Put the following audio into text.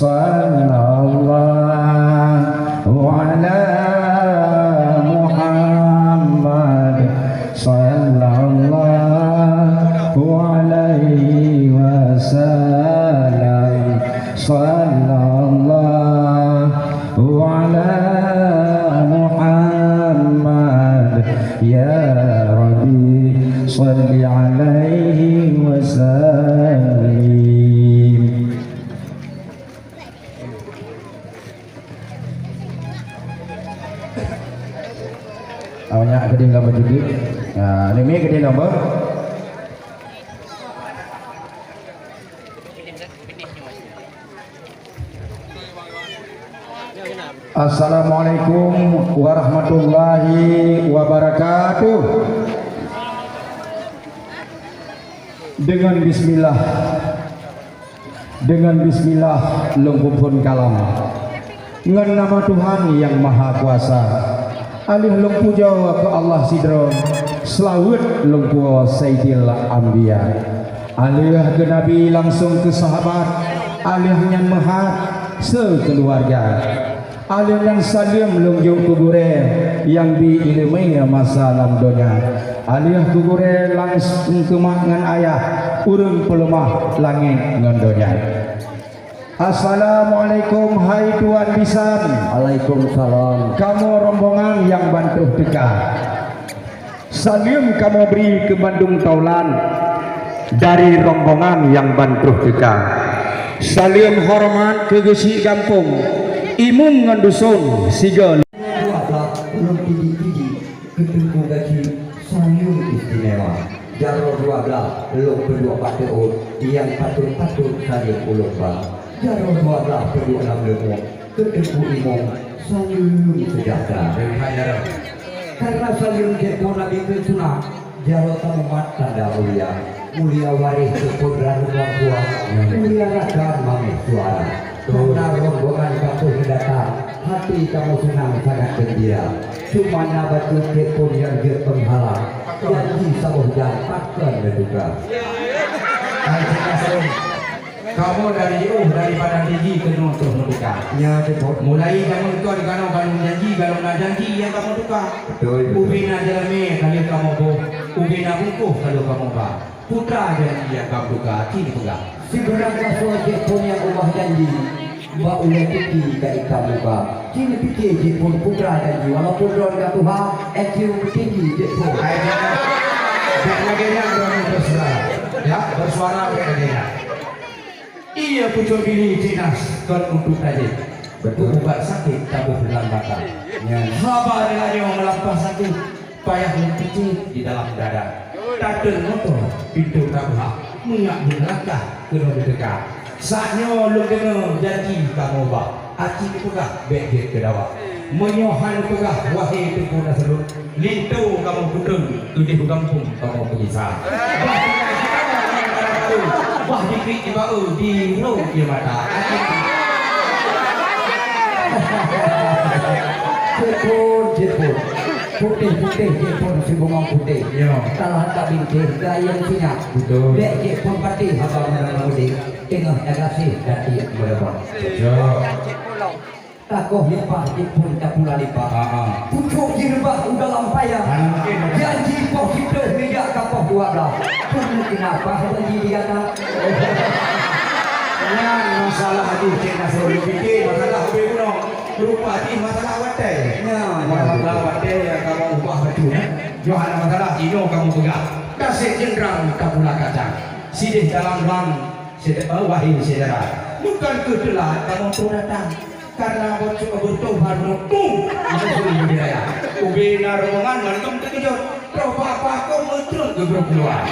sallallahu ala Muhammad sallallahu alaihi wasallam sallallahu ala Muhammad ya Rabbi salli alaihi wasallim. Awalnya gede gambar juga. Nah, ini gede gambar. Assalamualaikum warahmatullahi wabarakatuh. Dengan bismillah lungkupun kalam ngan nama Tuhan yang maha kuasa alih lungku jawa ke Allah sidro selawat lungku sayyidil anbiya alih ke nabi langsung ke sahabat alihnya mahat sekeluarga alih yang salim lungjuk kubure yang diilmai masa lam dunia alih kubure langsung ke mangan ayah urung pelemah langit ngondonya. Assalamualaikum hai Tuan Bisan. Waalaikumsalam. Kamu rombongan yang bantu dekat. Salim kamu beri ke Bandung Taulan dari rombongan yang bantu dekat. Salim hormat ke Gesi Gampung Imung ngandusun Sigel. Belum tinggi-tinggi ketemu gaji sayur istimewa. Jaro 12 belum berdua patut yang patut saling ulung bang. Jaro 12 berdua lemuk ketemu imong sayur sejahtera. Karena sayur jepun Nabi Kristus jaro tamat tanda mulia waris kepodran orang tua mulia rakan mami suara. Karena rombongan kampung datang hati kamu senang sangat gembira. Cuma batu jepun yang dia penghalang janji sabuh dan takkan berduka. Kamu dari daripada tinggi ke nonton mereka. Ya betul. Mulai kamu itu kalau janji kalau nak janji yang kamu tukar. Betul. Ubina jalame kalau kamu boh, ubina bukuh kalau kamu bah. Putra janji yang kamu tukar, kini tukar. Si berangkat soal jepun yang ubah janji. Mbak ulah tinggi dari kamu bah. Kini pikir jepun putra janji walaupun orang kata Tuhan, tinggi jepun. Dan lagi yang bersuara, ya bersuara begini. Ia pucuk diri jinas kon untuk tadi. Betul. Ubat sakit tabuh dalam mata. Haba dengan yang melampau sakit payah kecil di dalam dada. Tadel motor pintu tabuh minyak melangkah kena berdekat. Saatnya lu kena janji kamu bah. Aci pegah beg ke dawa. Menyohan pegah wahai tepuna selut. Lintu kamu kudung tudih kampung kamu bisa. Wah dikrik di bau di roh dia mata. Jepun putih Jepun si bongong putih. Kalau tak bintik gaya sinya. Betul. Dek Jepun pati abang merah mudik. Tengah agasi dati berapa. Takoh lipat Jepun tak pula lipat. Pucuk jirbah udah lampaya. Janji kau hidup tidak kapok 12. Kenapa janji dia tak? Masalah hati cina selalu fikir masalah hobi kuno berupa hati masalah wadai. Masalah wadai yang kamu ubah baju. Johanna masalah ino kamu pegang. Kasih jenderang kapula kacang. Sidih dalam bang wahai saudara. Bukan ketelah kamu tu datang. Karena betul harus pum itu sudah budaya. Ubi narongan langsung terkejut. Terus apa kau muncul ke keluar.